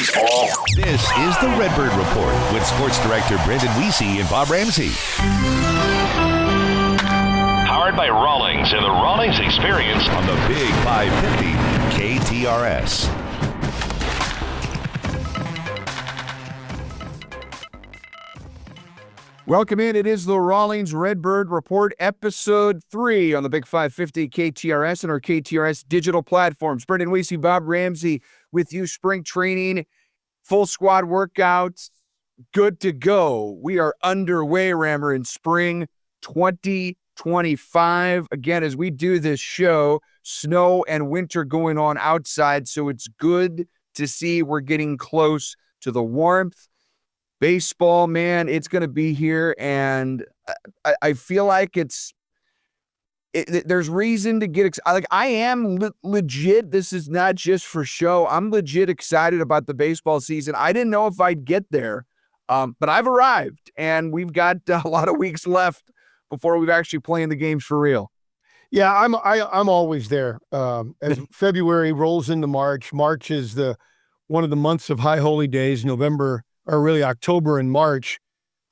Baseball. This is the Redbird Report with Sports Director Wiese and Bob Ramsey. Powered by Rawlings and the Rawlings Experience On the Big 550 KTRS. Welcome in. It is the Rawlings Redbird Report, Episode 3 on the Big 550 KTRS and our KTRS digital platforms. Brendan Wiese, Bob Ramsey with you. Spring training, full squad workouts, good to go. We are underway, Rammer, in spring 2025. Again, as we do this show, snow and winter going on outside, so it's good to see we're getting close to the warmth. Baseball, man, it's going to be here, and I feel like there's reason to get excited. Like, I am legit. This is not just for show. I'm legit excited about the baseball season. I didn't know if I'd get there, but I've arrived, and we've got a lot of weeks left before we've actually playing the games for real. Yeah, I'm always there. As February rolls into March, March is one of the months of high holy days. November, or really October and March,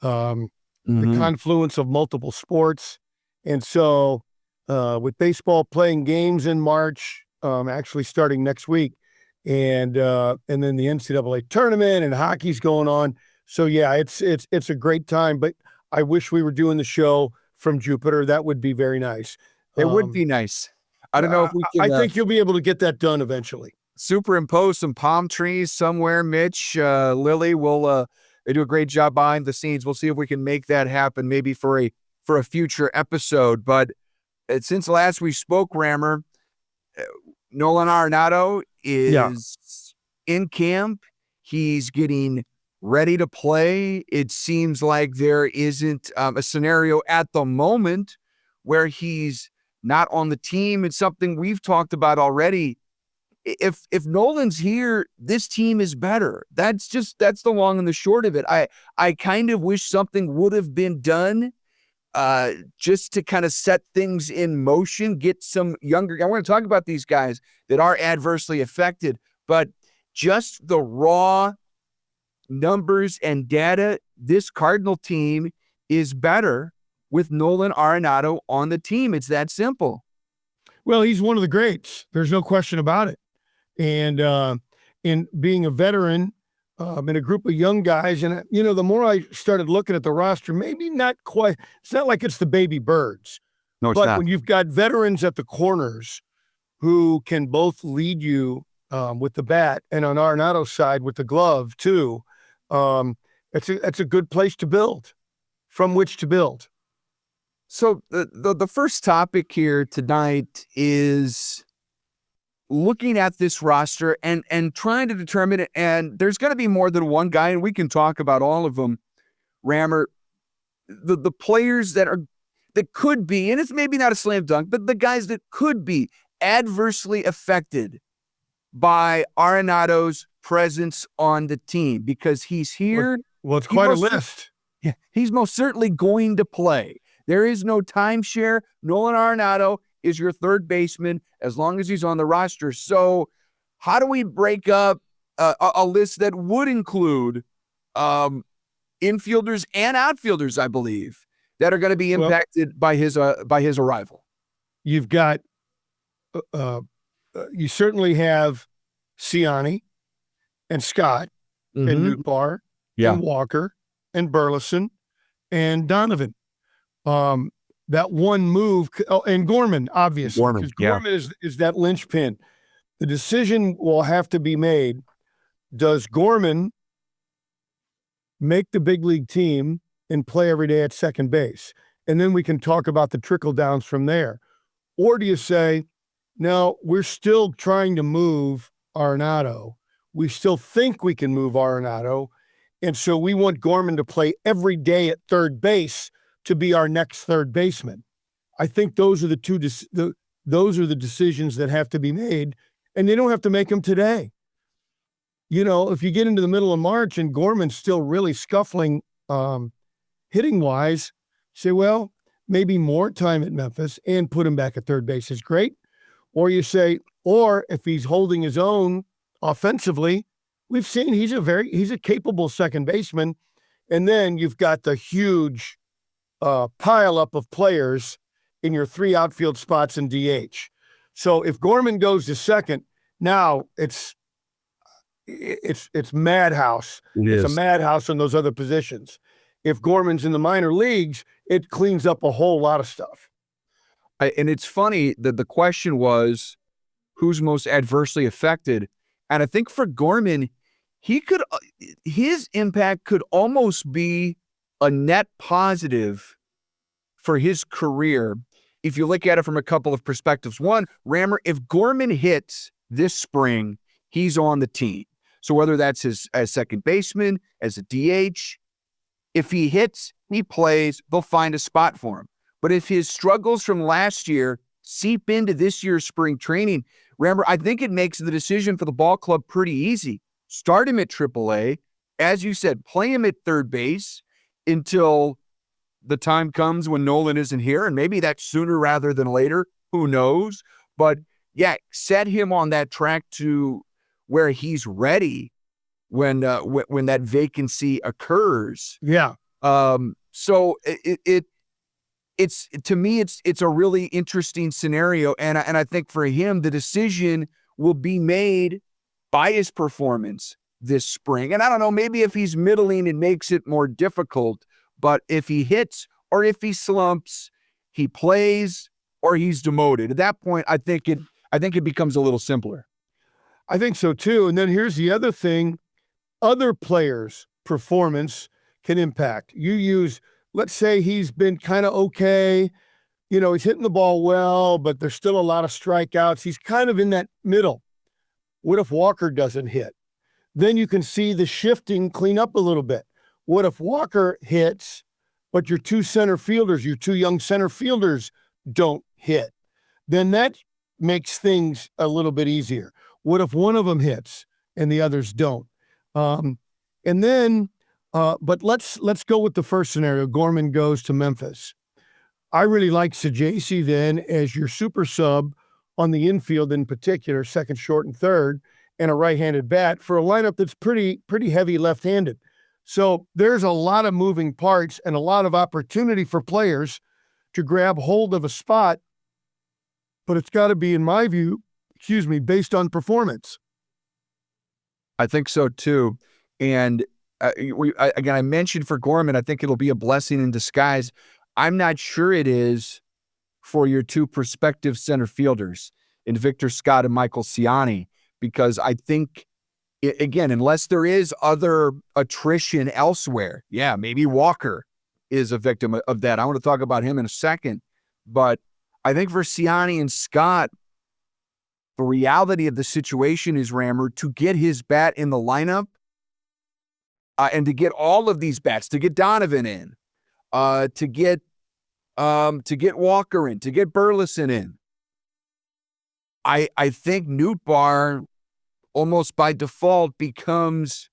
the confluence of multiple sports. And so with baseball playing games in March, actually starting next week, and then the NCAA tournament and hockey's going on. So yeah, it's a great time, but I wish we were doing the show from Jupiter. That would be very nice. It would be nice. I don't know if we can. I think you'll be able to get that done eventually. Superimpose some palm trees somewhere, Mitch. Lily will they do a great job behind the scenes. We'll see if we can make that happen maybe for a future episode. But since last we spoke, Rammer, Nolan Arenado is in camp. He's getting ready to play. It seems like there isn't a scenario at the moment where he's not on the team. It's something we've talked about already. If Nolan's here, this team is better. That's the long and the short of it. I kind of wish something would have been done just to kind of set things in motion, get some younger. I want to talk about these guys that are adversely affected, but just the raw numbers and data, this Cardinal team is better with Nolan Arenado on the team. It's that simple. Well, he's one of the greats. There's no question about it. And in being a veteran in a group of young guys, and the more I started looking at the roster, maybe not quite. It's not like it's the baby birds. No, it's but not. When you've got veterans at the corners who can both lead you with the bat, and on Arenado's side with the glove too, it's a good place to build, from which to build. So the first topic here tonight is looking at this roster and trying to determine it. And there's going to be more than one guy, and we can talk about all of them, Rammer. The players that could be, and it's maybe not a slam dunk, but the guys that could be adversely affected by Arenado's presence on the team, because he's here. Well, it's quite a list. Yeah, he's most certainly going to play. There is no timeshare. Nolan Arenado is your third baseman as long as he's on the roster. So how do we break up a list that would include infielders and outfielders, I believe, that are going to be impacted by his arrival? You've got you certainly have Ciani and Scott and Nootbaar and Walker and Burleson and Donovan. That one move, and Gorman, obviously, because Gorman is that linchpin. The decision will have to be made. Does Gorman make the big league team and play every day at second base? And then we can talk about the trickle downs from there. Or do you say, no, we're still trying to move Arenado. We still think we can move Arenado. And so we want Gorman to play every day at third base to be our next third baseman. I think those are those are the decisions that have to be made, and they don't have to make them today. If you get into the middle of March and Gorman's still really scuffling hitting wise, say, well, maybe more time at Memphis and put him back at third base is great. Or you say, or if he's holding his own offensively, we've seen he's a capable second baseman. And then you've got the huge pile up of players in your 3 outfield spots in DH. So if Gorman goes to second, now it's madhouse. It's a madhouse in those other positions. If Gorman's in the minor leagues, it cleans up a whole lot of stuff. And it's funny that the question was, who's most adversely affected? And I think for Gorman, his impact could almost be a net positive for his career if you look at it from a couple of perspectives. One, Rammer, if Gorman hits this spring, he's on the team. So whether that's as second baseman, as a DH, if he hits, he plays, they'll find a spot for him. But if his struggles from last year seep into this year's spring training, Rammer, I think it makes the decision for the ball club pretty easy. Start him at AAA. As you said, play him at third base until the time comes when Nolan isn't here, and maybe that's sooner rather than later. Who knows? But yeah, set him on that track to where he's ready when that vacancy occurs. Yeah. So it's to me it's a really interesting scenario, and I think for him the decision will be made by his performance this spring. And I don't know, maybe if he's middling, it makes it more difficult. But if he hits or if he slumps, he plays or he's demoted. At that point, I think it becomes a little simpler. I think so too. And then here's the other thing: other players' performance can impact. Let's say he's been kind of okay. He's hitting the ball well, but there's still a lot of strikeouts. He's kind of in that middle. What if Walker doesn't hit? Then you can see the shifting clean up a little bit. What if Walker hits, but your two young center fielders don't hit? Then that makes things a little bit easier. What if one of them hits and the others don't? But let's go with the first scenario. Gorman goes to Memphis. I really like Sajaci then as your super sub on the infield, in particular, second, short, and third, and a right-handed bat for a lineup that's pretty heavy left-handed. So there's a lot of moving parts and a lot of opportunity for players to grab hold of a spot, but it's got to be, in my view, based on performance. I think so too. And I mentioned for Gorman, I think it'll be a blessing in disguise. I'm not sure it is for your two prospective center fielders in Victor Scott and Michael Ciani, because I think, again, unless there is other attrition elsewhere, yeah, maybe Walker is a victim of that. I want to talk about him in a second. But I think for Ciani and Scott, the reality of the situation is, Rammer, to get his bat in the lineup and to get all of these bats, to get Donovan in, to get Walker in, to get Burleson in. I think Nootbaar almost by default becomes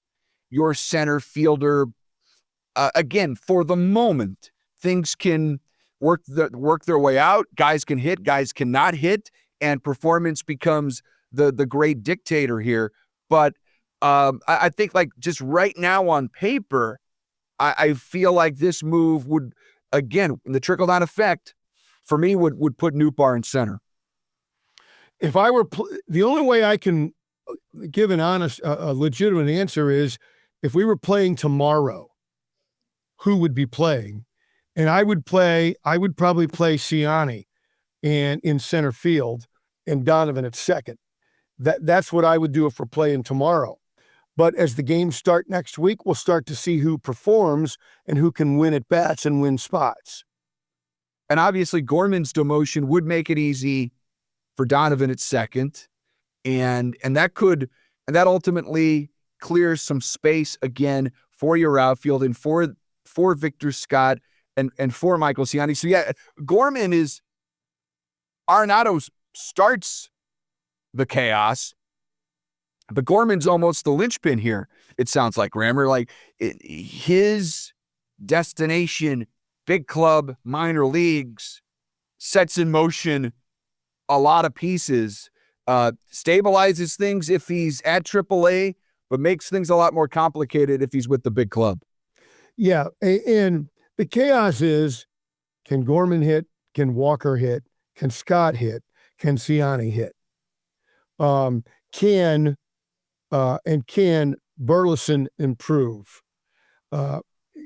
your center fielder. Again, for the moment, things can work their way out. Guys can hit, guys cannot hit, and performance becomes the great dictator here. But I think, like, just right now on paper, I feel like this move would, again, the trickle-down effect for me would put Nootbaar in center. If I were the only way I can give an honest, legitimate answer is if we were playing tomorrow, who would be playing? And I would probably play Ciani and in center field and Donovan at second. That's what I would do if we're playing tomorrow. But as the games start next week, we'll start to see who performs and who can win at bats and win spots. And obviously Gorman's demotion would make it easy for Donovan at second. And that ultimately clears some space again for your outfield and for Victor Scott and for Michael Ciani. So yeah, Gorman is Arenado starts the chaos, but Gorman's almost the linchpin here. It sounds like, Rammer, like his destination, big club, minor leagues, sets in motion a lot of pieces, stabilizes things if he's at AAA, but makes things a lot more complicated if he's with the big club. Yeah, and the chaos is, can Gorman hit? Can Walker hit? Can Scott hit? Can Ciani hit? Can Burleson improve?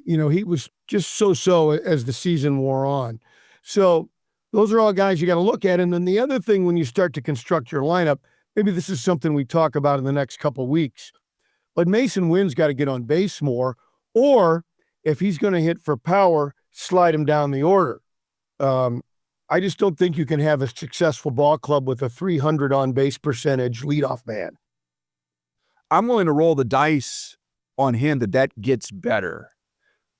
He was just so as the season wore on. So those are all guys you got to look at. And then the other thing, when you start to construct your lineup, maybe this is something we talk about in the next couple of weeks, but Mason Wynn's got to get on base more, or if he's going to hit for power, slide him down the order. I just don't think you can have a successful ball club with a 300 on base percentage leadoff man. I'm willing to roll the dice on him that gets better.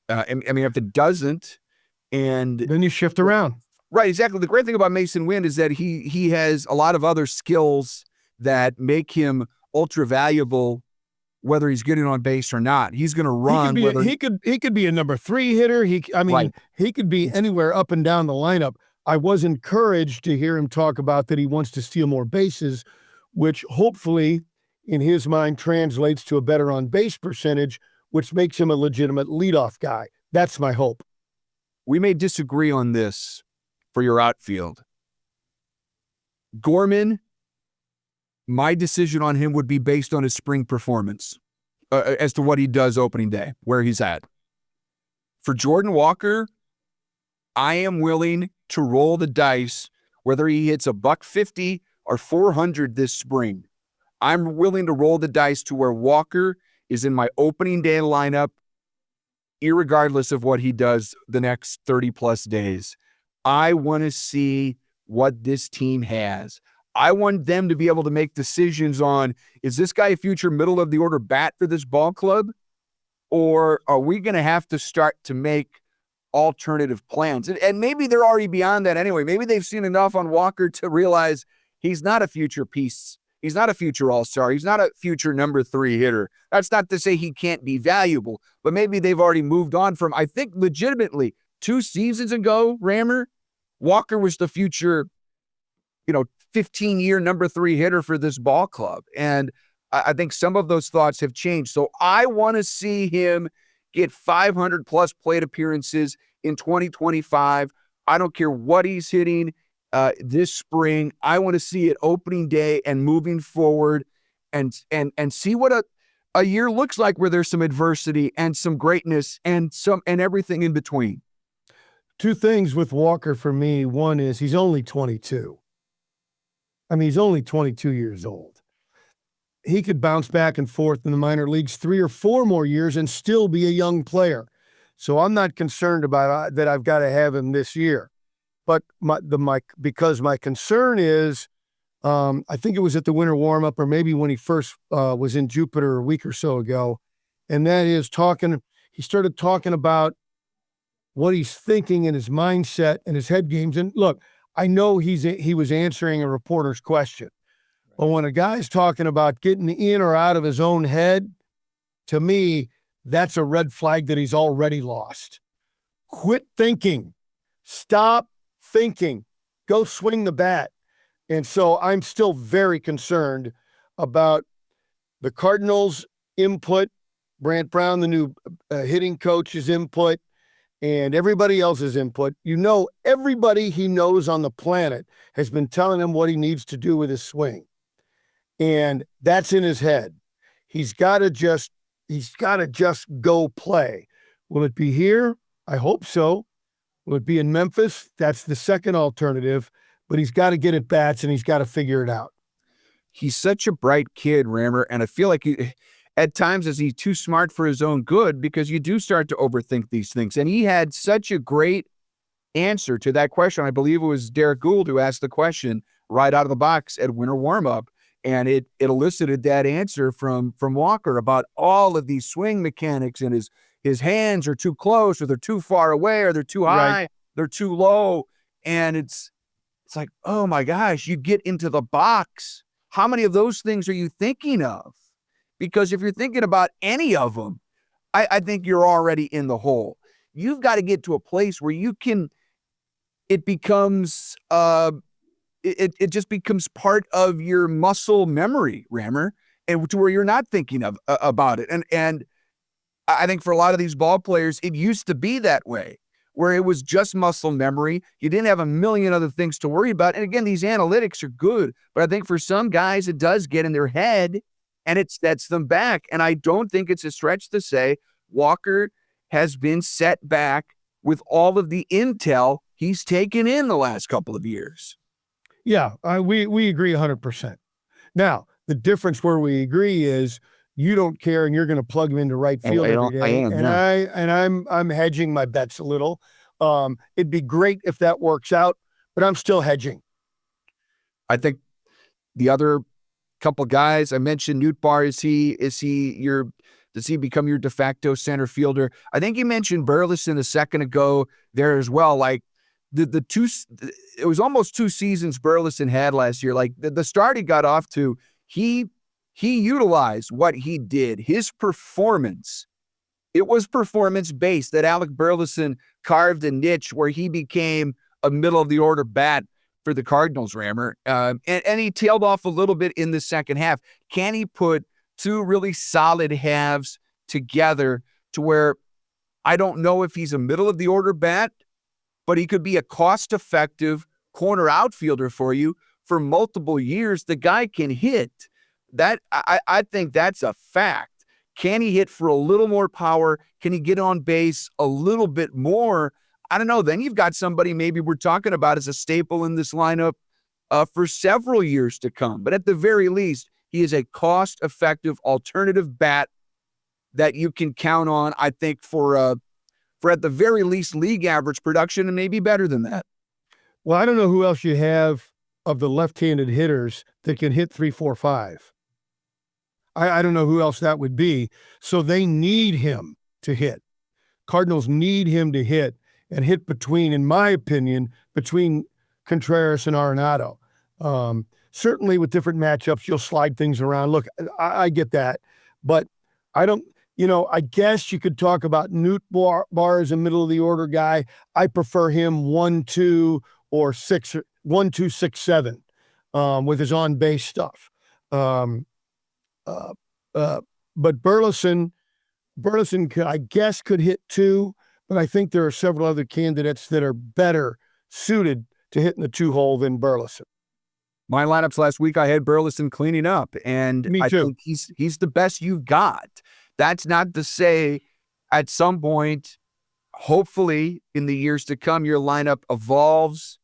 I mean, if it doesn't, and then you shift around. Right, exactly. The great thing about Mason Wynn is that he has a lot of other skills that make him ultra valuable, whether he's getting on base or not. He's going to run. He could be a number 3 hitter. He could be anywhere up and down the lineup. I was encouraged to hear him talk about that he wants to steal more bases, which hopefully in his mind translates to a better on base percentage, which makes him a legitimate leadoff guy. That's my hope. We may disagree on this for your outfield. Gorman, my decision on him would be based on his spring performance as to what he does opening day, where he's at. For Jordan Walker, I am willing to roll the dice whether he hits $150 or 400 this spring. I'm willing to roll the dice to where Walker is in my opening day lineup, irregardless of what he does the next 30-plus days. I want to see what this team has. I want them to be able to make decisions on, is this guy a future middle-of-the-order bat for this ball club? Or are we going to have to start to make alternative plans? And maybe they're already beyond that anyway. Maybe they've seen enough on Walker to realize he's not a future piece. He's not a future all-star. He's not a future number 3 hitter. That's not to say he can't be valuable, but maybe they've already moved on from, I think legitimately, 2 seasons ago, Rammer, Walker was the future, 15-year number 3 hitter for this ball club. And I think some of those thoughts have changed. So I want to see him get 500-plus plate appearances in 2025. I don't care what he's hitting this spring. I want to see it opening day and moving forward and see what a year looks like where there's some adversity and some greatness and everything in between. 2 things with Walker for me. One is he's only 22. I mean, he's only 22 years old. He could bounce back and forth in the minor leagues 3 or 4 more years and still be a young player. So I'm not concerned about that I've got to have him this year. But because my concern is, I think it was at the winter warm-up or maybe when he first was in Jupiter a week or so ago, and that is he started talking about what he's thinking in his mindset and his head games. And look, I know he was answering a reporter's question. But when a guy's talking about getting in or out of his own head, to me, that's a red flag that he's already lost. Quit thinking. Stop thinking. Go swing the bat. And so I'm still very concerned about the Cardinals' input, Brant Brown, the new hitting coach's input, and everybody else's input. Everybody he knows on the planet has been telling him what he needs to do with his swing. And that's in his head. He's got to just go play. Will it be here? I hope so. Will it be in Memphis? That's the second alternative, but he's got to get at bats and he's got to figure it out. He's such a bright kid, Rammer, and I feel like at times is he too smart for his own good, because you do start to overthink these things. And he had such a great answer to that question. I believe it was Derek Gould who asked the question right out of the box at winter warm-up. And it elicited that answer from Walker about all of these swing mechanics, and his hands are too close, or they're too far away, or they're too high, right, they're too low. And it's like, oh my gosh, you get into the box. How many of those things are you thinking of? Because if you're thinking about any of them, I think you're already in the hole. You've got to get to a place where it becomes it just becomes part of your muscle memory, Rammer. and to where you're not thinking of about it. And I think for a lot of these ball players, it used to be that way, where it was just muscle memory. You didn't have a million other things to worry about. And again, these analytics are good, but I think for some guys, it does get in their head and it sets them back. And I don't think it's a stretch to say Walker has been set back with all of the intel he's taken in the last couple of years. Yeah, we agree 100%. Now, the difference where we agree is you don't care and you're going to plug him into right field every day. I'm hedging my bets a little. It'd be great if that works out, but I'm still hedging. I think the other couple guys I mentioned, Nootbaar, does he become your de facto center fielder? I think you mentioned Burleson a second ago there as well. Like it was almost 2 seasons Burleson had last year. Like the start he got off to, he utilized what he did. His performance, it was performance-based, that Alec Burleson carved a niche where he became a middle-of-the-order bat for the Cardinals, Rammer. And he tailed off a little bit in the second half. Can he put 2 really solid halves together to where I don't know if he's a middle-of-the-order bat, but he could be a cost-effective corner outfielder for you for multiple years? The guy can hit. That I think that's a fact. Can he hit for a little more power? Can he get on base a little bit more? I don't know. Then you've got somebody maybe we're talking about as a staple in this lineup for several years to come. But at the very least, he is a cost-effective alternative bat that you can count on, I think, for at the very least league average production and maybe better than that. Well, I don't know who else you have of the left-handed hitters that can hit 3, 4, 5. I don't know who else that would be. So they need him to hit. Cardinals need him to hit and hit between, in my opinion, between Contreras and Arenado. Certainly with different matchups, you'll slide things around. Look, I get that, but I don't, I guess you could talk about Nootbaar as a middle of the order guy. I prefer him 1, 2, or 6, 1, 2, 6, 7 with his on base stuff. But Burleson, I guess, could hit 2, but I think there are several other candidates that are better suited to hit in the 2 hole than Burleson. My lineups last week, I had Burleson cleaning up, and Me too. I think he's the best you've got. That's not to say at some point, hopefully in the years to come, your lineup evolves,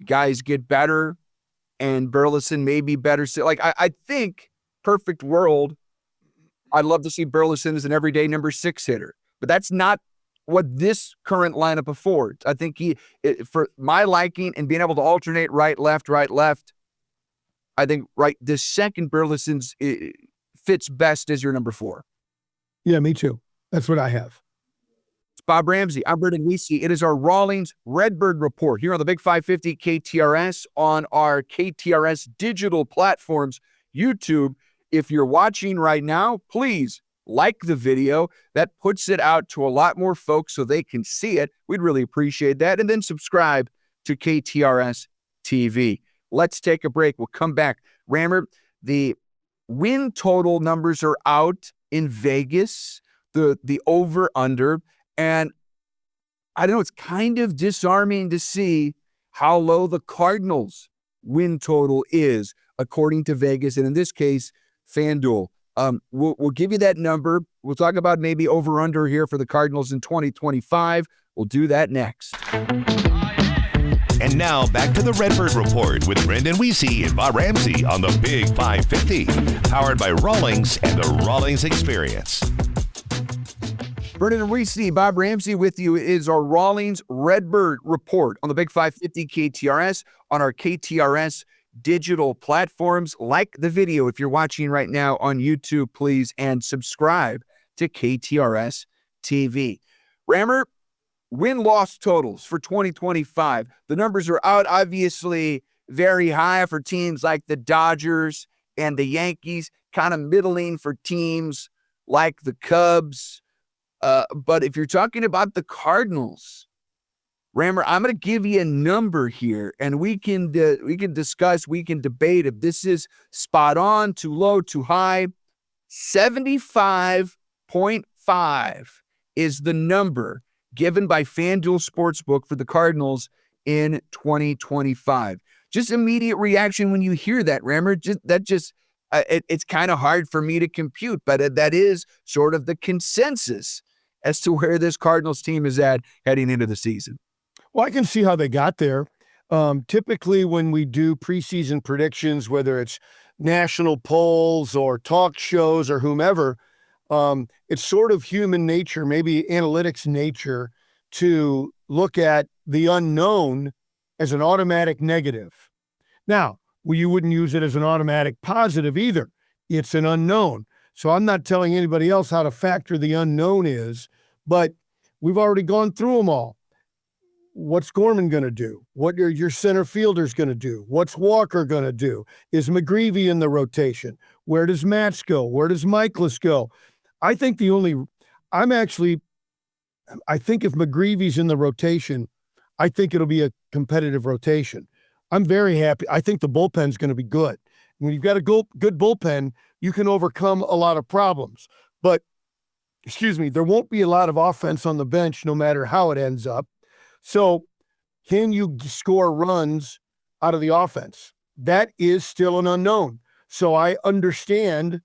guys get better, and Burleson may be better. So, like, I think perfect world, I'd love to see Burleson as an everyday number 6 hitter, but that's not what this current lineup affords. I think for my liking and being able to alternate right, left, I think this second Burleson's fits best as your number 4. Yeah, me too. That's what I have. It's Bob Ramsey. I'm Brendan Wiese. It is our Rawlings Redbird Report here on the Big 550 KTRS on our KTRS digital platforms, YouTube. If you're watching right now, please like the video. That puts it out to a lot more folks so they can see it. We'd really appreciate that. And then subscribe to KTRS TV. Let's take a break. We'll come back. Rammer, the win total numbers are out in Vegas, the over-under. And I don't know, it's kind of disarming to see how low the Cardinals win total is, according to Vegas. And in this case, FanDuel. We'll give you that number. We'll talk about maybe over-under here for the Cardinals in 2025. We'll do that next. And now back to the Redbird Report with Brendan Wiese and Bob Ramsey on the Big 550. Powered by Rawlings and the Rawlings Experience. Brendan Wiese, Bob Ramsey with you. It is our Rawlings Redbird Report on the Big 550 KTRS on our KTRS digital platforms. Like the video if you're watching right now on YouTube, please, and subscribe to KTRS TV. Rammer, win-loss totals for 2025. The numbers are out, obviously very high for teams like the Dodgers and the Yankees, kind of middling for teams like the Cubs. But if you're talking about the Cardinals, Rammer, I'm going to give you a number here, and we can discuss, we can debate if this is spot on, too low, too high. 75.5 is the number given by FanDuel Sportsbook for the Cardinals in 2025. Just immediate reaction when you hear that, Rammer. It's kind of hard for me to compute, but that is sort of the consensus as to where this Cardinals team is at heading into the season. Well, I can see how they got there. Typically, when we do preseason predictions, whether it's national polls or talk shows or whomever, it's sort of human nature, maybe analytics nature, to look at the unknown as an automatic negative. Now, you wouldn't use it as an automatic positive either. It's an unknown. So I'm not telling anybody else how to factor the unknown is, but we've already gone through them all. What's Gorman going to do? What are your center fielders going to do? What's Walker going to do? Is McGreevy in the rotation? Where does Matz go? Where does Michaelis go? I think if McGreevy's in the rotation, I think it'll be a competitive rotation. I'm very happy. I think the bullpen's going to be good. When you've got a good bullpen, you can overcome a lot of problems. But, there won't be a lot of offense on the bench no matter how it ends up. So can you score runs out of the offense? That is still an unknown. So I understand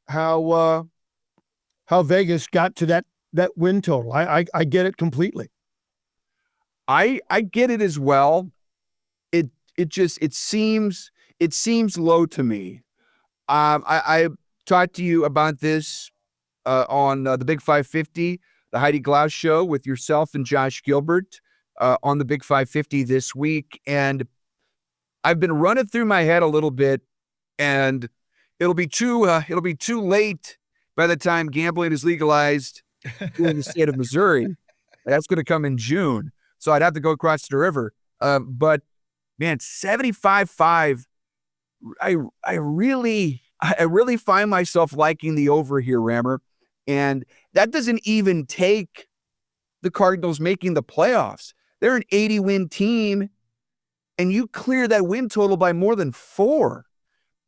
how Vegas got to that win total. I get it completely. I get it as well. It seems low to me. I talked to you about this on the Big 550, the Heidi Glaus show with yourself and Josh Gilbert on the Big 550 this week, and I've been running through my head a little bit, and it'll be too late by the time gambling is legalized in the state of Missouri. That's going to come in June, so I'd have to go across the river. But man, 75.5. I really find myself liking the over here, Rammer, and that doesn't even take the Cardinals making the playoffs. They're an 80-win team, and you clear that win total by more than 4.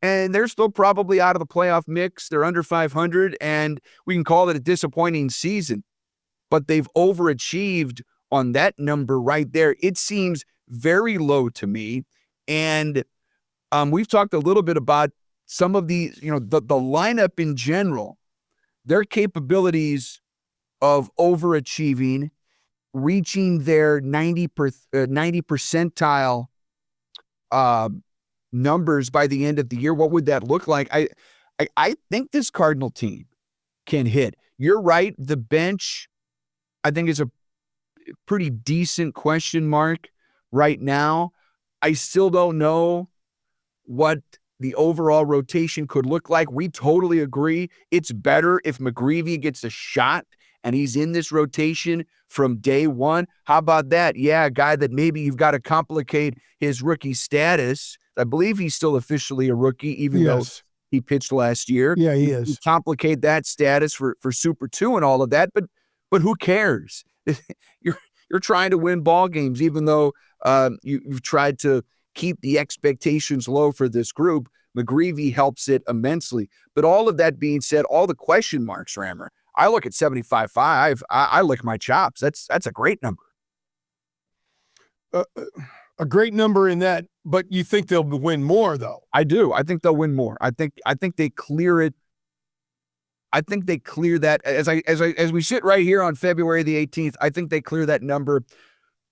And they're still probably out of the playoff mix. They're under 500, and we can call it a disappointing season. But they've overachieved on that number right there. It seems very low to me. And we've talked a little bit about some of these, the lineup in general, their capabilities of overachieving, reaching their 90 percentile numbers by the end of the year. What would that look like? I think this Cardinal team can hit. You're right. The bench, I think, is a pretty decent question mark right now. I still don't know what the overall rotation could look like. We totally agree. It's better if McGreevy gets a shot and he's in this rotation from day one. How about that? Yeah, a guy that maybe you've got to complicate his rookie status. I believe he's still officially a rookie, even though he pitched last year. Yeah, he is. You complicate that status for Super 2 and all of that, but who cares? You're trying to win ball games, even though you've tried to keep the expectations low for this group. McGreevy helps it immensely. But all of that being said, all the question marks, Rammer, I look at 75.5. I lick my chops. That's a great number. A great number in that, but you think they'll win more, though? I do. I think they'll win more. I think they clear it. I think they clear that as we sit right here on February the 18th. I think they clear that number.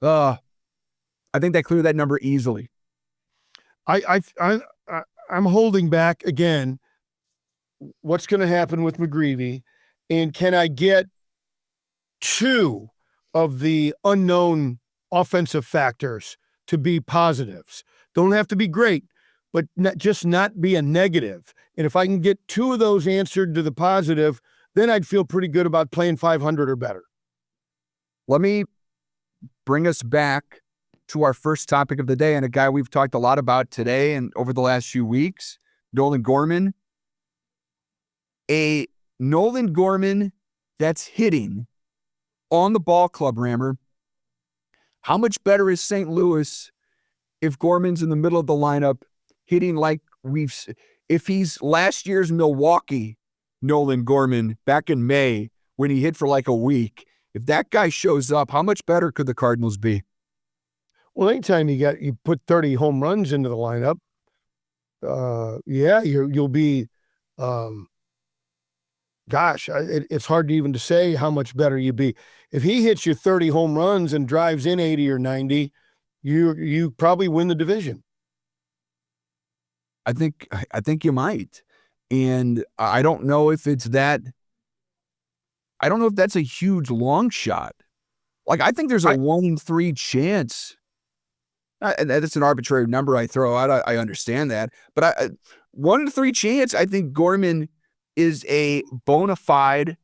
I think they clear that number easily. I'm holding back again. What's going to happen with McGreevy, and can I get 2 of the unknown offensive factors to be positives? Don't have to be great, but not be a negative. And if I can get 2 of those answered to the positive, then I'd feel pretty good about playing 500 or better. Let me bring us back to our first topic of the day, and a guy we've talked a lot about today and over the last few weeks, Nolan Gorman. A Nolan Gorman that's hitting on the ball club, Rammer, How much better is St. Louis if Gorman's in the middle of the lineup hitting like if he's last year's Milwaukee Nolan Gorman back in May when he hit for like a week, if that guy shows up, how much better could the Cardinals be? Well, anytime you put 30 home runs into the lineup, you'll be, it's hard to even to say how much better you'd be. If he hits you 30 home runs and drives in 80 or 90, you probably win the division. I think you might. And I don't know if it's that. I don't know if that's a huge long shot. Like, I think there's a 1 in 3 chance. And that's an arbitrary number I throw out. I understand that. But 1 in 3 chance, I think Gorman is a bona fide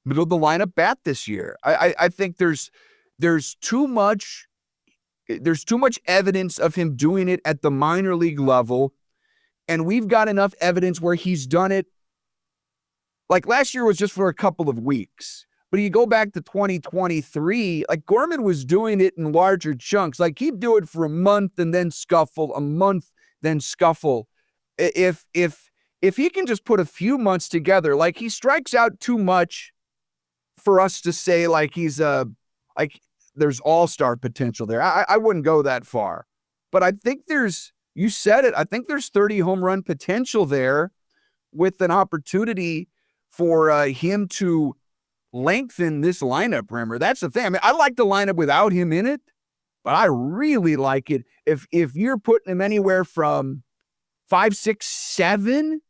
middle of the lineup bat this year. I think there's too much evidence of him doing it at the minor league level. And we've got enough evidence where he's done it. Like last year was just for a couple of weeks. But you go back to 2023, like Gorman was doing it in larger chunks. Like he'd do it for a month and then scuffle, a month, then scuffle. If he can just put a few months together, like he strikes out too much for us to say like he's like there's all-star potential there. I wouldn't go that far. But I think you said it, I think there's 30 home run potential there with an opportunity for him to lengthen this lineup, remember. That's the thing. I mean, I like the lineup without him in it, but I really like it if you're putting him anywhere from 5, 6, 7,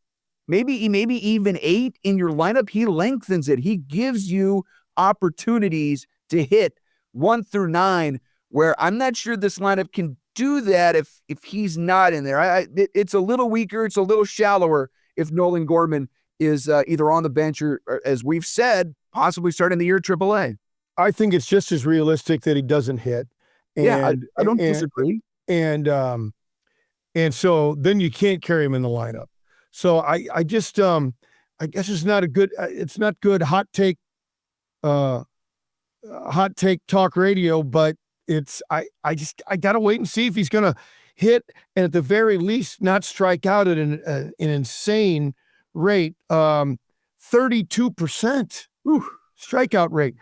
maybe even 8 in your lineup. He lengthens it. He gives you opportunities to hit 1 through 9, where I'm not sure this lineup can do that if he's not in there. It's a little weaker. It's a little shallower if Nolan Gorman is either on the bench or, as we've said, possibly starting the year at AAA. I think it's just as realistic that he doesn't hit. And, I don't disagree. And so then you can't carry him in the lineup. So I just I guess it's not good hot take talk radio, but I gotta wait and see if he's gonna hit and at the very least not strike out at an insane rate. 32% strikeout rate.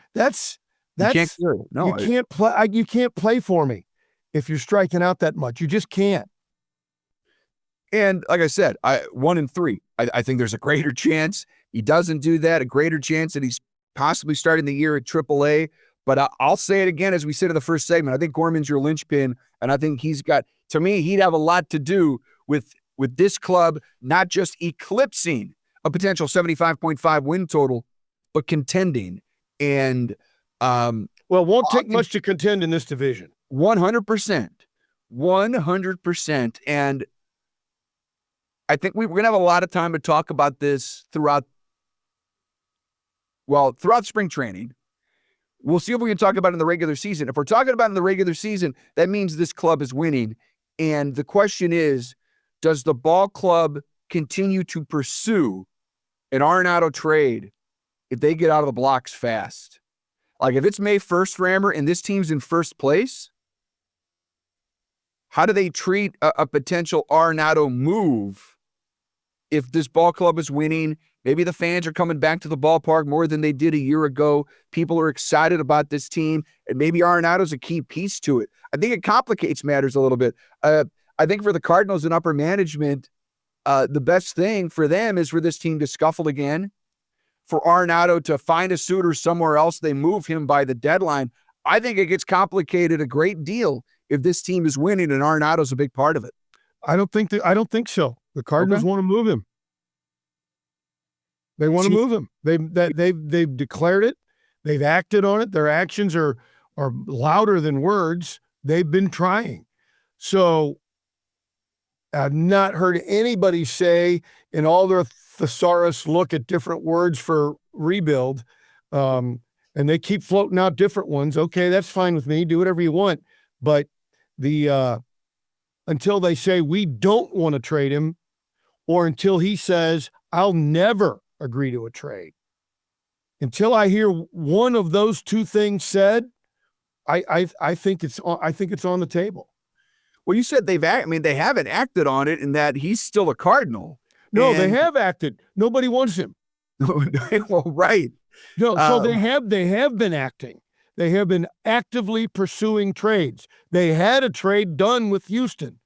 You can't play for me if you're striking out that much. You just can't. And like I said, 1 in 3. I think there's a greater chance he doesn't do that, a greater chance that he's possibly starting the year at AAA. But I'll say it again, as we said in the first segment, I think Gorman's your linchpin, and I think to me, he'd have a lot to do with this club, not just eclipsing a potential 75.5 win total, but contending. And won't take much to contend in this division. 100%. 100%. And I think we're going to have a lot of time to talk about this throughout spring training. We'll see if we can talk about it in the regular season. If we're talking about it in the regular season, that means this club is winning. And the question is, does the ball club continue to pursue an Arenado trade if they get out of the blocks fast? Like if it's May 1st, Rammer, and this team's in first place, how do they treat a potential Arenado move if this ball club is winning? Maybe the fans are coming back to the ballpark more than they did a year ago. People are excited about this team, and maybe Arenado's a key piece to it. I think it complicates matters a little bit. I think for the Cardinals and upper management, the best thing for them is for this team to scuffle again, for Arenado to find a suitor somewhere else. They move him by the deadline. I think it gets complicated a great deal if this team is winning and Arenado's a big part of it. I don't think so. The Cardinals want to move him. They want to move him. They've declared it. They've acted on it. Their actions are louder than words. They've been trying. So I've not heard anybody say in all their thesaurus look at different words for rebuild, and they keep floating out different ones. Okay, that's fine with me. Do whatever you want. But until they say we don't want to trade him, or until he says I'll never agree to a trade, until I hear one of those two things said, I think it's on the table. Well, you said they haven't acted on it in that he's still a Cardinal. No, they have acted. Nobody wants him. Well, right. No, so they have been acting. They have been actively pursuing trades. They had a trade done with Houston.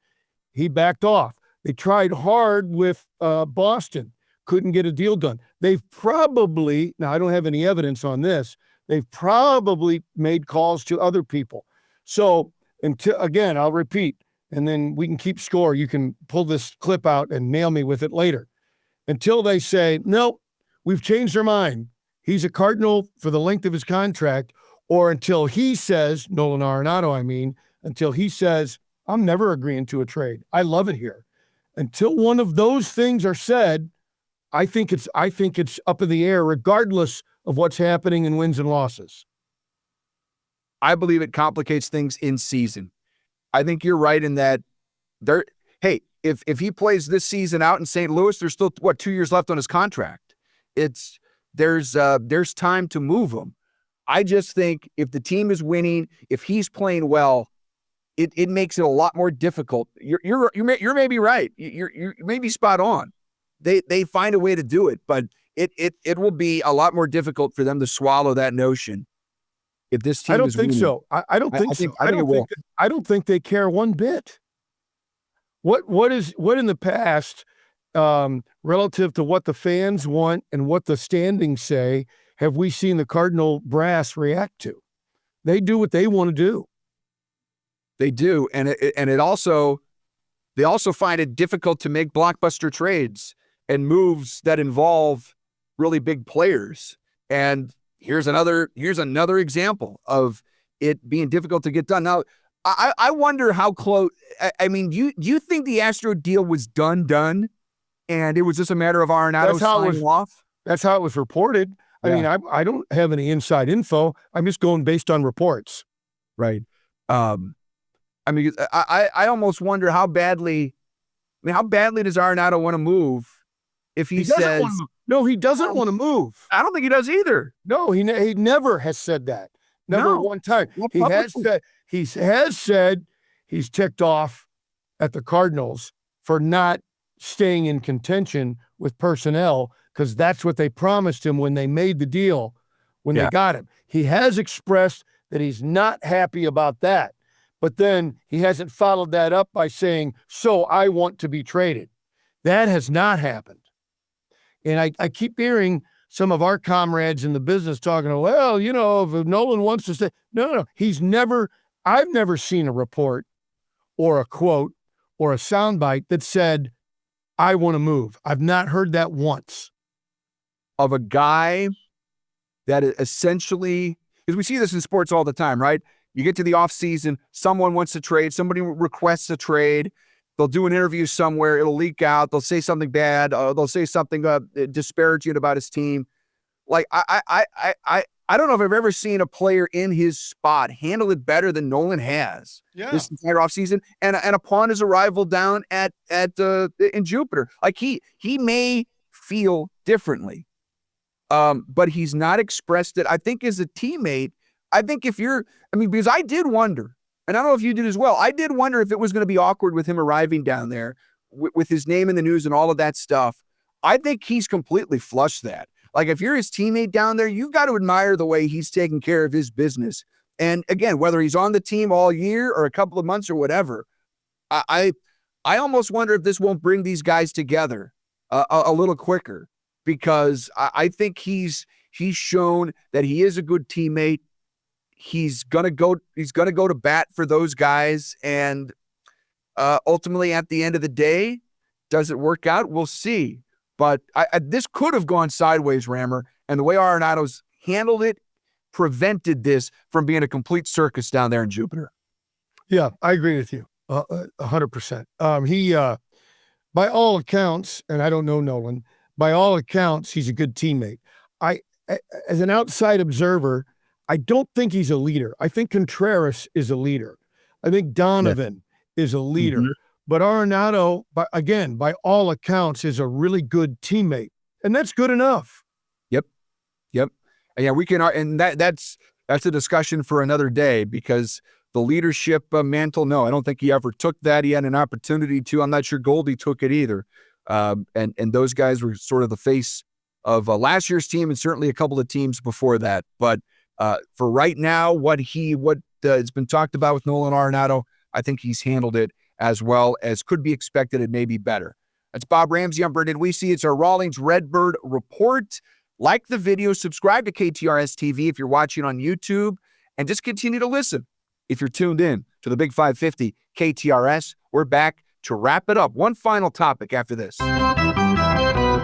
He backed off. They tried hard with Boston. Couldn't get a deal done. They've probably, now I don't have any evidence on this, they've probably made calls to other people. So again, I'll repeat, and then we can keep score. You can pull this clip out and nail me with it later. Until they say, nope, we've changed our mind. He's a Cardinal for the length of his contract, or until he says, Nolan Arenado, until he says, I'm never agreeing to a trade. I love it here. Until one of those things are said, I think it's up in the air, regardless of what's happening in wins and losses. I believe it complicates things in season. I think you're right in that if he plays this season out in St. Louis, there's still 2 years left on his contract. There's time to move him. I just think if the team is winning, if he's playing well, it makes it a lot more difficult. You may be right. You may be spot on. They find a way to do it, but it will be a lot more difficult for them to swallow that notion. If this team, I don't think so. I don't think so. I don't think they care one bit. What in the past, relative to what the fans want and what the standings say, have we seen the Cardinal brass react to? They do what they want to do. They do, and they also find it difficult to make blockbuster trades and moves that involve really big players. And here's another example of it being difficult to get done. Now, I wonder how close. Do you think the Astro deal was done, and it was just a matter of Arenado signing off? That's how it was reported. Yeah. I don't have any inside info. I'm just going based on reports. Right. I almost wonder how badly does Arenado want to move if he says no, he doesn't want to move. I don't think he does either. No, he never has said that. Never one time. He has said he's ticked off at the Cardinals for not staying in contention with personnel, because that's what they promised him when they made the deal, when they got him. He has expressed that he's not happy about that, but then he hasn't followed that up by saying, so I want to be traded. That has not happened. And I keep hearing some of our comrades in the business talking, well, if Nolan wants to stay. No. I've never seen a report or a quote or a soundbite that said, I want to move. I've not heard that once. Of a guy that essentially, because we see this in sports all the time, right? You get to the off season, someone wants to trade, somebody requests a trade. They'll do an interview somewhere. It'll leak out. They'll say something bad. They'll say something disparaging about his team. Like I don't know if I've ever seen a player in his spot handle it better than Nolan has this entire offseason. And upon his arrival down in Jupiter, like he may feel differently, but he's not expressed it. I think as a teammate, because I did wonder, and I don't know if you did as well, I did wonder if it was going to be awkward with him arriving down there with his name in the news and all of that stuff. I think he's completely flushed that. Like, if you're his teammate down there, you've got to admire the way he's taking care of his business. And again, whether he's on the team all year or a couple of months or whatever, I almost wonder if this won't bring these guys together a little quicker, because I think he's shown that he is a good teammate. He's gonna go to bat for those guys, and ultimately, at the end of the day, does it work out? We'll see. But this could have gone sideways, Rammer, and the way Arenado's handled it prevented this from being a complete circus down there in Jupiter. Yeah, I agree with you 100%. He, by all accounts, and I don't know Nolan, by all accounts, he's a good teammate. As an outside observer, I don't think he's a leader. I think Contreras is a leader. I think Donovan is a leader. Mm-hmm. But Arenado, by all accounts, is a really good teammate, and that's good enough. Yep. Yeah, we can, and that's that's a discussion for another day, because the leadership mantle, no, I don't think he ever took that. He had an opportunity to. I'm not sure Goldie took it either. And those guys were sort of the face of last year's team, and certainly a couple of teams before that. But for right now, what has been talked about with Nolan Arenado, I think he's handled it as well as could be expected, and maybe better. That's Bob Ramsey. I'm Brendan Wiese. It's our Rawlings Redbird Report. Like the video, subscribe to KTRS TV if you're watching on YouTube, and just continue to listen if you're tuned in to the Big 550 KTRS. We're back to wrap it up. One final topic after this.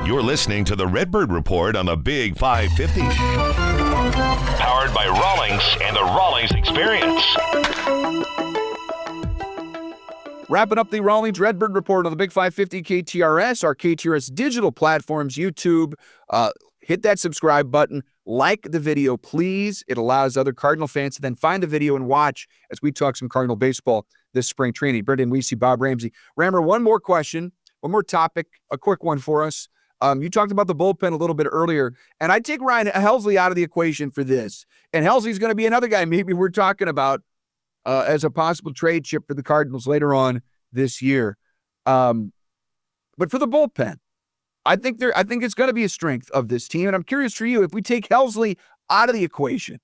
You're listening to the Redbird Report on the Big 550. Powered by Rawlings and the Rawlings Experience. Wrapping up the Rawlings Redbird Report on the Big 550 KTRS, our KTRS digital platforms, YouTube. Hit that subscribe button. Like the video, please. It allows other Cardinal fans to then find the video and watch as we talk some Cardinal baseball this spring training. Brendan Wiese, Bob Ramsey. Rammer, one more question, one more topic, a quick one for us. You talked about the bullpen a little bit earlier, and I take Ryan Helsley out of the equation for this. And Helsley's going to be another guy maybe we're talking about as a possible trade chip for the Cardinals later on this year. But for the bullpen, I think it's going to be a strength of this team. And I'm curious for you, if we take Helsley out of the equation,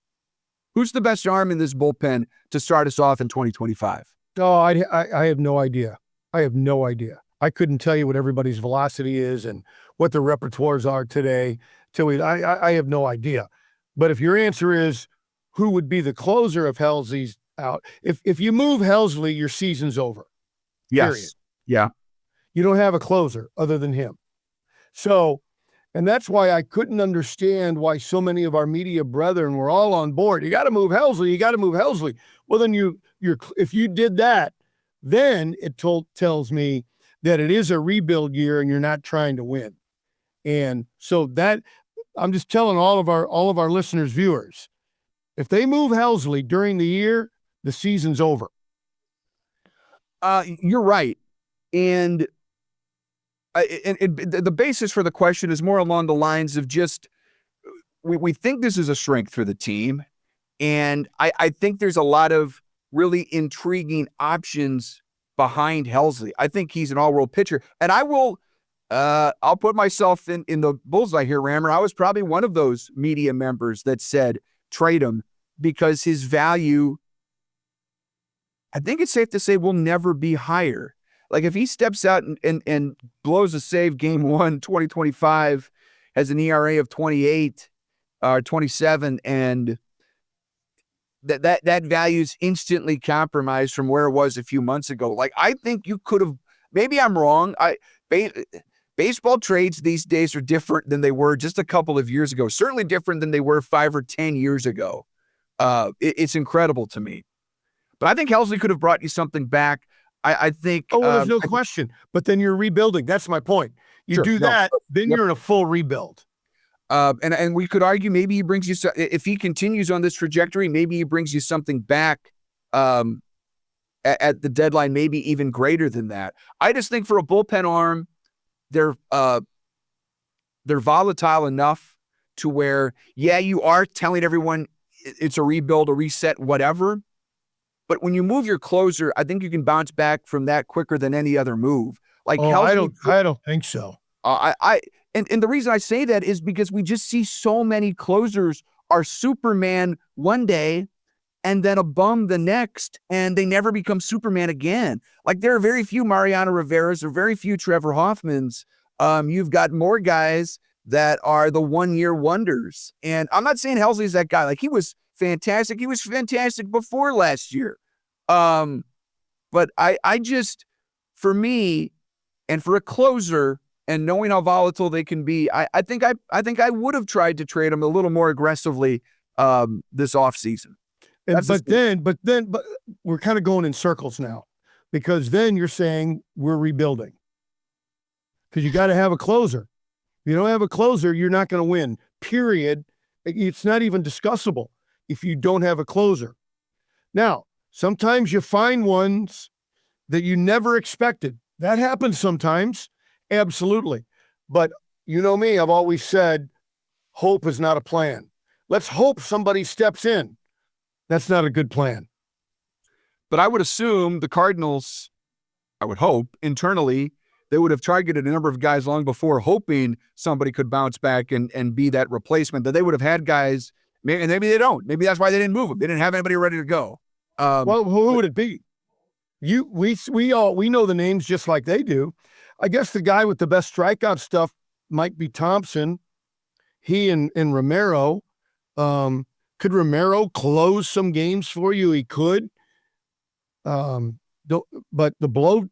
who's the best arm in this bullpen to start us off in 2025? Oh, I have no idea. I have no idea. I couldn't tell you what everybody's velocity is and what the repertoires are today. I have no idea. But if your answer is who would be the closer if Helsley's out, if you move Helsley, your season's over. Yes. Period. Yeah. You don't have a closer other than him. So, and that's why I couldn't understand why so many of our media brethren were all on board. You got to move Helsley. You got to move Helsley. Well, then if you did that, then it tells me that it is a rebuild year and you're not trying to win. And so that I'm just telling all of our listeners, viewers, if they move Helsley during the year, the season's over. You're right. And the basis for the question is more along the lines of just we think this is a strength for the team. And I think there's a lot of really intriguing options behind Helsley. I think he's an all-world pitcher. And I'll put myself in the bullseye here, Rammer. I was probably one of those media members that said trade him because his value, I think it's safe to say, will never be higher. Like if he steps out and blows a save game 1, 2025, has an ERA of 28 or 27, and that value's instantly compromised from where it was a few months ago. Like I think you could have, maybe I'm wrong. Baseball trades these days are different than they were just a couple of years ago. Certainly different than they were 5 or 10 years ago. It's incredible to me. But I think Helsley could have brought you something back. I think. Oh, well, there's no question. But then you're rebuilding. That's my point. You do that, then you're in a full rebuild. And we could argue maybe he brings you, if he continues on this trajectory, maybe he brings you something back at the deadline, maybe even greater than that. I just think for a bullpen arm, they're volatile enough to where, yeah, you are telling everyone it's a rebuild, a reset, whatever. But when you move your closer, I think you can bounce back from that quicker than any other move. Like Helsley, I don't think so. And the reason I say that is because we just see so many closers are Superman one day and then a bum the next, and they never become Superman again. Like there are very few Mariano Rivera's or very few Trevor Hoffman's. You've got more guys that are the one-year wonders. And I'm not saying Helsley's that guy. Like he was fantastic. He was fantastic before last year. But I just, for me, and for a closer, and knowing how volatile they can be, I think I would have tried to trade him a little more aggressively this offseason. But we're kind of going in circles now, because then you're saying we're rebuilding because you got to have a closer. If you don't have a closer, you're not going to win. Period. It's not even discussable if you don't have a closer. Now, sometimes you find ones that you never expected. That happens sometimes. Absolutely. But you know me, I've always said, hope is not a plan. Let's hope somebody steps in. That's not a good plan. But I would assume the Cardinals, I would hope, internally, they would have targeted a number of guys long before, hoping somebody could bounce back and be that replacement. That they would have had guys, and maybe they don't. Maybe that's why they didn't move them. They didn't have anybody ready to go. Well, who would it be? We know the names just like they do. I guess the guy with the best strikeout stuff might be Thompson. He and Romero. Could Romero close some games for you? He could. But the blow,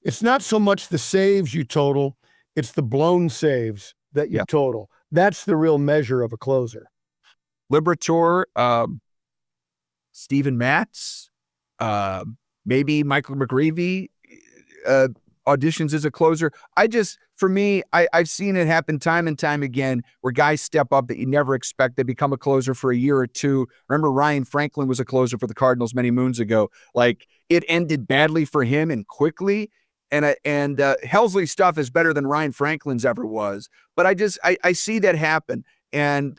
it's not so much the saves you total, it's the blown saves that you total. That's the real measure of a closer. Liberatore, Steven Matz, maybe Michael McGreevy auditions as a closer. For me, I've seen it happen time and time again where guys step up that you never expect. They become a closer for a year or two. Remember, Ryan Franklin was a closer for the Cardinals many moons ago. Like, it ended badly for him and quickly. And Helsley's stuff is better than Ryan Franklin's ever was. But I see that happen. And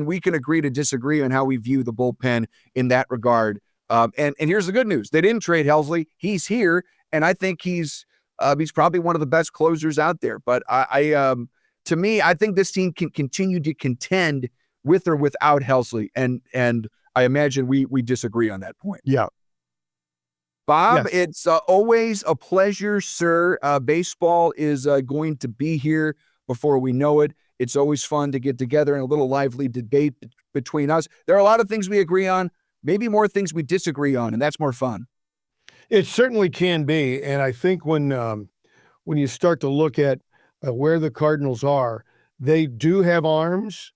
we can agree to disagree on how we view the bullpen in that regard. And here's the good news. They didn't trade Helsley. He's here. And I think he's probably one of the best closers out there. But to me, I think this team can continue to contend with or without Helsley. And I imagine we disagree on that point. Yeah. Bob, yes. It's always a pleasure, sir. Baseball is going to be here before we know it. It's always fun to get together in a little lively debate between us. There are a lot of things we agree on, maybe more things we disagree on, and that's more fun. It certainly can be. And I think when you start to look at where the Cardinals are, they do have arms.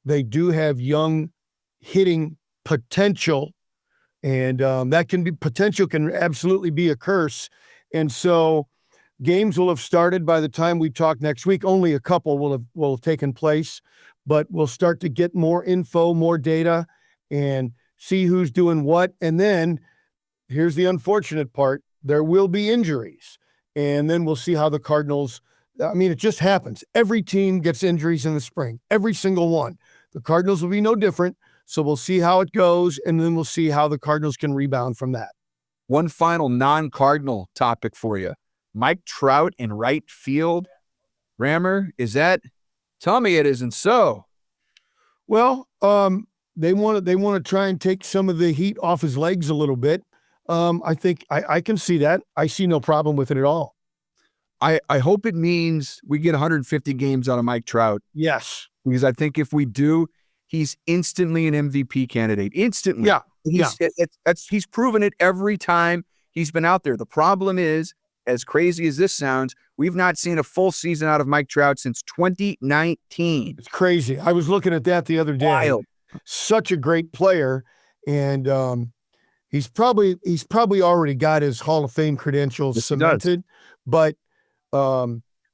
They do have young hitting potential. And that potential can absolutely be a curse. And so games will have started by the time we talk next week. Only a couple will have taken place, but we'll start to get more info, more data, and see who's doing what. And then here's the unfortunate part. There will be injuries. And then we'll see how the Cardinals, it just happens. Every team gets injuries in the spring, every single one. The Cardinals will be no different. So we'll see how it goes, and then we'll see how the Cardinals can rebound from that. One final non-Cardinal topic for you. Mike Trout in right field. Rammer, tell me it isn't so. Well, they want to try and take some of the heat off his legs a little bit. I think I can see that. I see no problem with it at all. I hope it means we get 150 games out of Mike Trout. Yes. Because I think if we do, he's instantly an MVP candidate. Instantly. Yeah. He's proven it every time he's been out there. The problem is, as crazy as this sounds, we've not seen a full season out of Mike Trout since 2019. It's crazy. I was looking at that the other day. Wild. Such a great player. And he's probably already got his Hall of Fame credentials cemented. But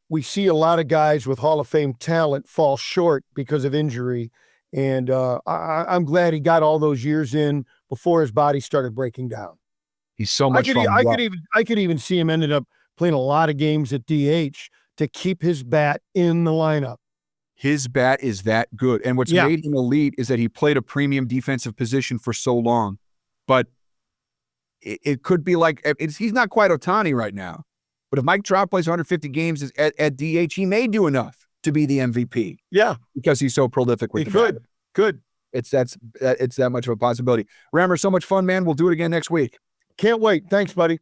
we see a lot of guys with Hall of Fame talent fall short because of injury. And I'm glad he got all those years in before his body started breaking down. He's so much fun. I could even see him ended up playing a lot of games at DH to keep his bat in the lineup. His bat is that good. And what's made him elite is that he played a premium defensive position for so long. But it could be like, he's not quite Ohtani right now. But if Mike Trout plays 150 games at DH, he may do enough to be the MVP. Yeah. Because he's so prolific with the bat. Could. It's that much of a possibility. Rammer, so much fun, man. We'll do it again next week. Can't wait. Thanks, buddy.